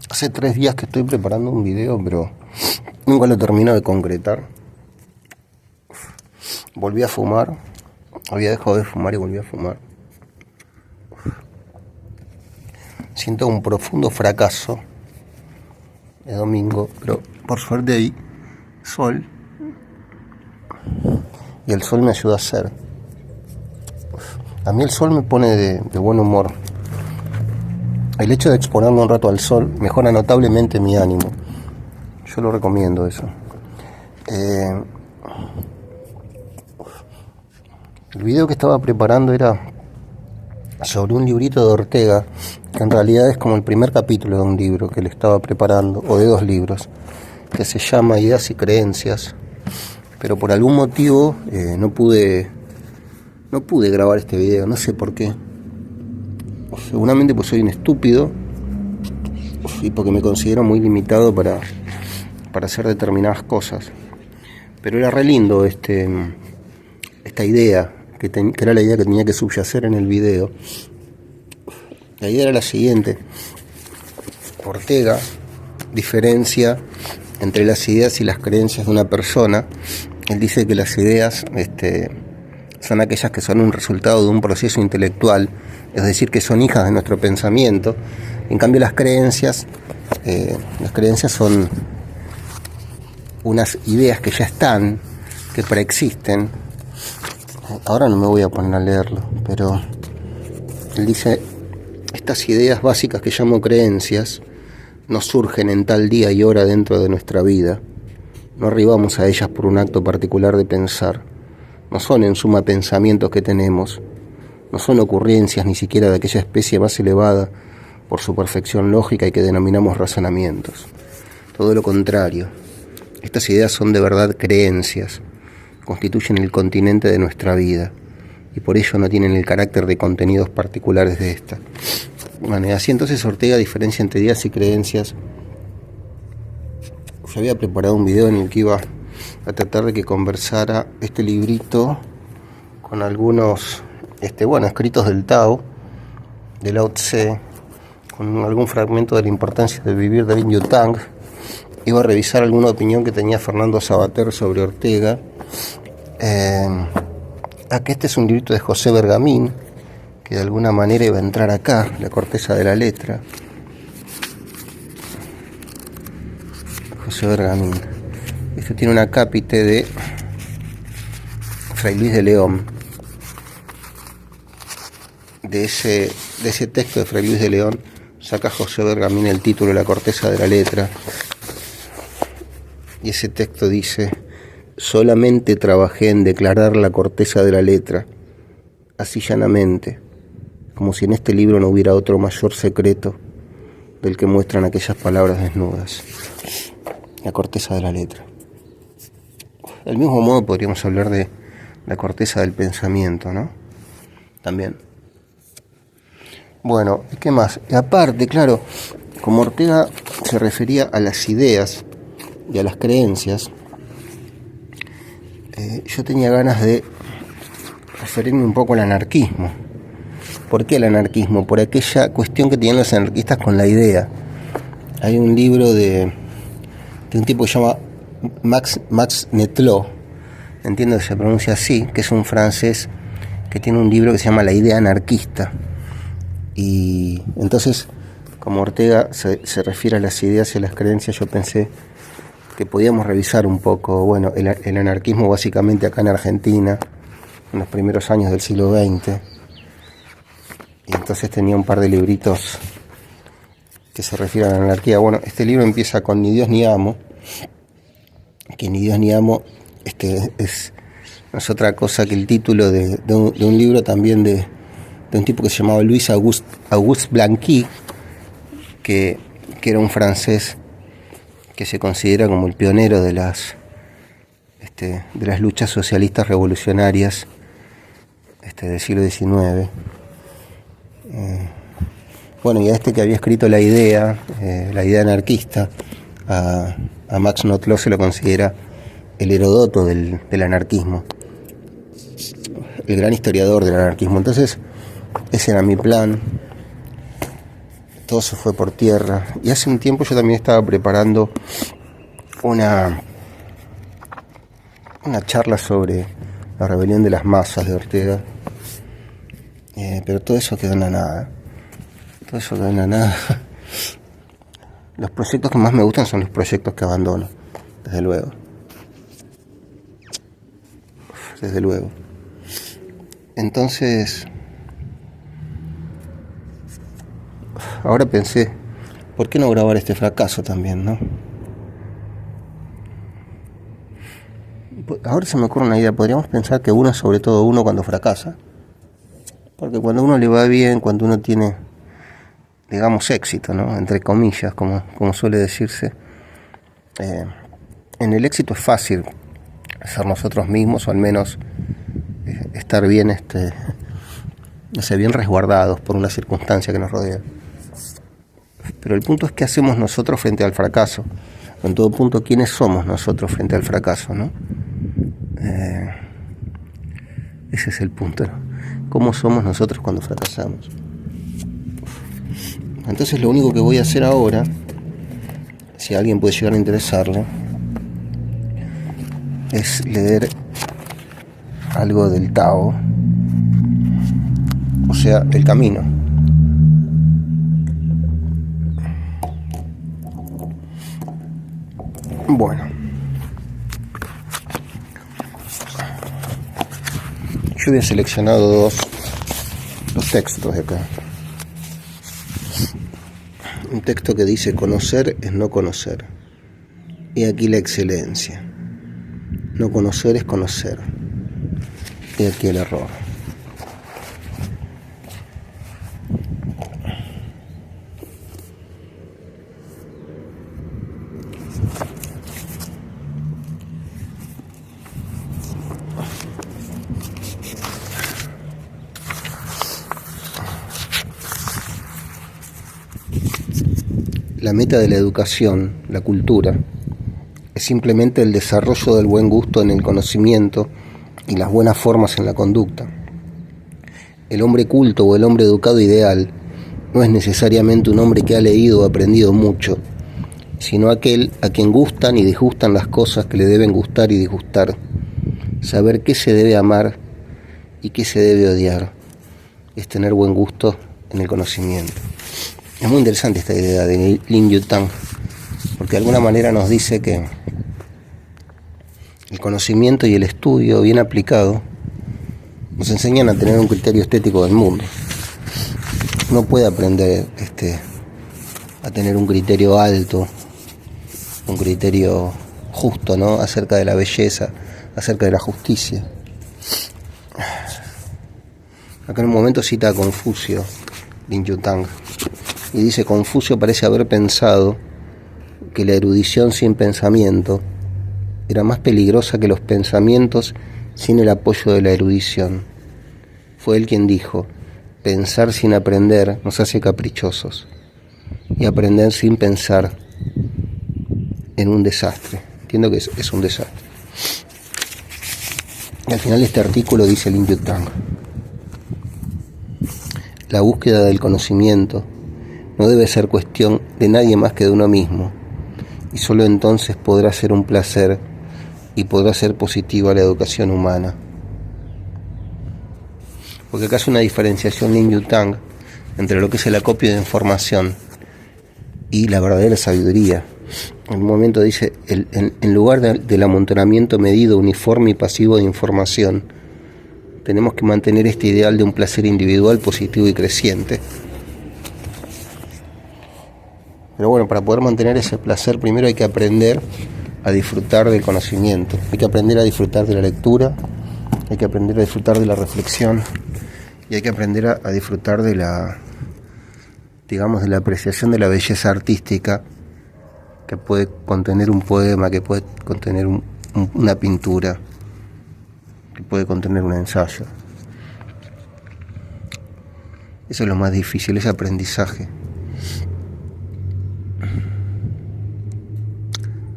Hace 3 días que estoy preparando un video, pero nunca lo termino de concretar. Volví a fumar. Había dejado de fumar y volví a fumar. Siento un profundo fracaso de domingo, pero por suerte hay sol. Y el sol me ayuda a hacer. A mí el sol me pone de buen humor. El hecho de exponerme un rato al sol mejora notablemente mi ánimo. Yo lo recomiendo eso. El video que estaba preparando era sobre un librito de Ortega, que en realidad es como el primer capítulo de un libro que le estaba preparando, o de 2 libros, que se llama Ideas y Creencias. Pero por algún motivo no pude grabar este video, no sé por qué. Seguramente pues soy un estúpido y porque me considero muy limitado para hacer determinadas cosas. Pero era re lindo esta idea, que era la idea que tenía que subyacer en el video. La idea era la siguiente: Ortega diferencia entre las ideas y las creencias de una persona. Él dice que las ideas son aquellas que son un resultado de un proceso intelectual, es decir, que son hijas de nuestro pensamiento. En cambio, las creencias son unas ideas que ya están, que preexisten. Ahora no me voy a poner a leerlo, pero él dice: estas ideas básicas que llamo creencias no surgen en tal día y hora dentro de nuestra vida. No arribamos a ellas por un acto particular de pensar. No son en suma pensamientos que tenemos. No son ocurrencias ni siquiera de aquella especie más elevada por su perfección lógica y que denominamos razonamientos. Todo lo contrario. Estas ideas son de verdad creencias. Constituyen el continente de nuestra vida y por ello no tienen el carácter de contenidos particulares de esta. Bueno, y así entonces Ortega diferencia entre ideas y creencias. Yo había preparado un video en el que iba a tratar de que conversara este librito con algunos escritos del Tao, de Lao Tse, con algún fragmento de la importancia de vivir de Lin Yutang. Iba a revisar alguna opinión que tenía Fernando Sabater sobre Ortega. Que este es un librito de José Bergamín, que de alguna manera iba a entrar acá, la corteza de la letra. José Bergamín. Esto tiene una cápite de Fray Luis de León. De ese texto de Fray Luis de León saca José Bergamín el título La corteza de la letra. Y ese texto dice: solamente trabajé en declarar la corteza de la letra, así llanamente, como si en este libro no hubiera otro mayor secreto del que muestran aquellas palabras desnudas. La corteza de la letra. Del mismo modo podríamos hablar de la corteza del pensamiento, ¿no? También. Bueno, ¿y qué más? Y aparte, claro, como Ortega se refería a las ideas y a las creencias, yo tenía ganas de referirme un poco al anarquismo. ¿Por qué el anarquismo? Por aquella cuestión que tenían los anarquistas con la idea. Hay un libro de un tipo que se llama Max Netlot, entiendo que se pronuncia así, que es un francés que tiene un libro que se llama La idea anarquista. Y entonces, como Ortega se refiere a las ideas y a las creencias, yo pensé que podíamos revisar un poco, bueno, el anarquismo básicamente acá en Argentina, en los primeros años del siglo XX. Y entonces tenía un par de libritos que se refieren a la anarquía. Bueno, este libro empieza con Ni Dios ni Amo, que Ni Dios ni Amo no es otra cosa que el título de un libro también de un tipo que se llamaba Louis Auguste Blanqui, que era un francés que se considera como el pionero de las luchas socialistas revolucionarias del siglo XIX. Bueno, y a que había escrito la idea anarquista, a Max Netlot se lo considera el Heródoto del anarquismo, el gran historiador del anarquismo. Entonces, ese era mi plan. todo se fue por tierra. Y hace un tiempo yo también estaba preparando una charla sobre la rebelión de las masas de Ortega, pero todo eso quedó en la nada. Los proyectos que más me gustan son los proyectos que abandono, desde luego. Entonces, ahora pensé, ¿por qué no grabar este fracaso también, no? Ahora se me ocurre una idea. Podríamos pensar que uno es sobre todo uno cuando fracasa. Porque cuando uno le va bien, cuando uno tiene, digamos, éxito, ¿no? Entre comillas, como suele decirse, en el éxito es fácil ser nosotros mismos, o al menos estar bien, bien resguardados por una circunstancia que nos rodea. Pero el punto es qué hacemos nosotros frente al fracaso. En todo punto, ¿quiénes somos nosotros frente al fracaso, no? Ese es el punto, ¿no? ¿Cómo somos nosotros cuando fracasamos? Entonces lo único que voy a hacer ahora, si a alguien puede llegar a interesarle, es leer algo del Tao, o sea, el camino. Bueno, yo había seleccionado dos textos de acá. Un texto que dice: conocer es no conocer. Y aquí la excelencia. No conocer es conocer. Y aquí el error. La meta de la educación, la cultura, es simplemente el desarrollo del buen gusto en el conocimiento y las buenas formas en la conducta. El hombre culto o el hombre educado ideal no es necesariamente un hombre que ha leído o aprendido mucho, sino aquel a quien gustan y disgustan las cosas que le deben gustar y disgustar. Saber qué se debe amar y qué se debe odiar es tener buen gusto en el conocimiento. Es muy interesante esta idea de Lin Yutang, porque de alguna manera nos dice que el conocimiento y el estudio bien aplicado nos enseñan a tener un criterio estético del mundo. Uno puede aprender a tener un criterio alto, un criterio justo, ¿no? Acerca de la belleza, acerca de la justicia. Acá en un momento cita a Confucio, Lin Yutang, y dice: Confucio parece haber pensado que la erudición sin pensamiento era más peligrosa que los pensamientos sin el apoyo de la erudición. Fue él quien dijo: pensar sin aprender nos hace caprichosos, y aprender sin pensar en un desastre. Entiendo que es un desastre. Y al final de este artículo dice Lin Yutang: la búsqueda del conocimiento no debe ser cuestión de nadie más que de uno mismo, y solo entonces podrá ser un placer y podrá ser positiva la educación humana. Porque acá hace una diferenciación Lin Yutang entre lo que es el acopio de información y la verdadera sabiduría. En un momento dice: en lugar del amontonamiento medido, uniforme y pasivo de información, tenemos que mantener este ideal de un placer individual, positivo y creciente. Pero bueno, para poder mantener ese placer, primero hay que aprender a disfrutar del conocimiento, hay que aprender a disfrutar de la lectura, hay que aprender a disfrutar de la reflexión, y hay que aprender a disfrutar de la apreciación de la belleza artística que puede contener un poema, que puede contener una pintura, que puede contener un ensayo. Eso es lo más difícil, ese aprendizaje.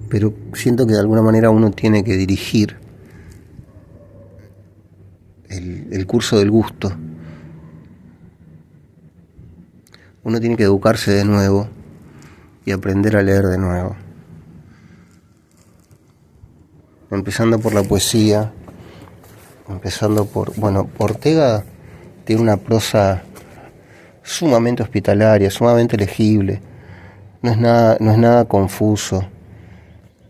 Pero siento que de alguna manera uno tiene que dirigir el curso del gusto uno tiene que educarse de nuevo y aprender a leer de nuevo. Empezando por la poesía, Ortega tiene una prosa sumamente hospitalaria, sumamente legible, no es nada confuso,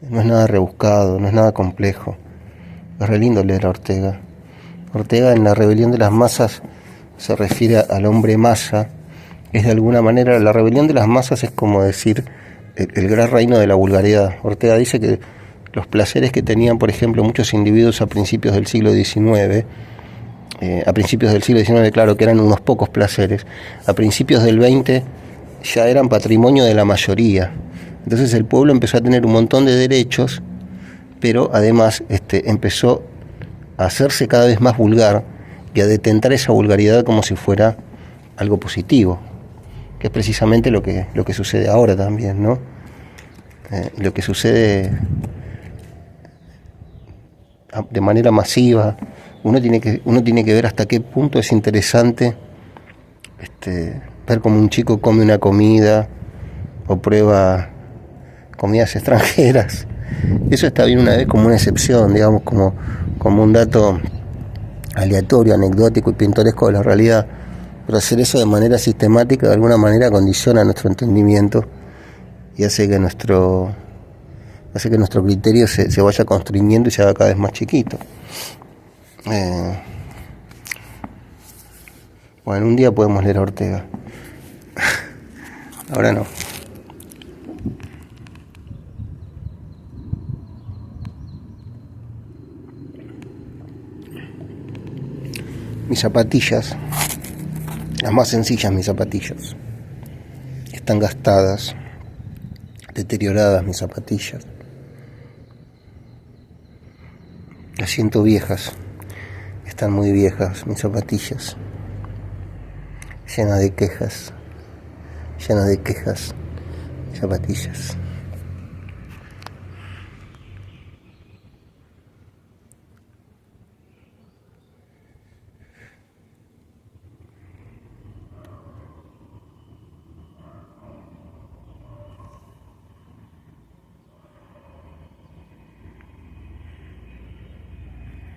no es nada rebuscado, no es nada complejo. Es re lindo leer a Ortega. Ortega en La rebelión de las masas se refiere al hombre masa. Es de alguna manera, la rebelión de las masas es como decir el gran reino de la vulgaridad. Ortega dice que los placeres que tenían, por ejemplo, muchos individuos a principios del siglo XIX, claro que eran unos pocos placeres, a principios del XX ya eran patrimonio de la mayoría. Entonces el pueblo empezó a tener un montón de derechos, pero además empezó a hacerse cada vez más vulgar y a detentar esa vulgaridad como si fuera algo positivo, que es precisamente lo que sucede ahora también, ¿no? Lo que sucede de manera masiva. Uno tiene que ver hasta qué punto es interesante ver cómo un chico come una comida o prueba comidas extranjeras. Eso está bien una vez como una excepción, digamos, como un dato aleatorio, anecdótico y pintoresco de la realidad. Pero hacer eso de manera sistemática de alguna manera condiciona nuestro entendimiento y hace que nuestro criterio se vaya constriñendo y se haga cada vez más chiquito. Bueno, un día podemos leer a Ortega. Ahora no. Mis zapatillas, las más sencillas mis zapatillas, están gastadas, deterioradas mis zapatillas. Las siento viejas, están muy viejas mis zapatillas, llenas de quejas, mis zapatillas.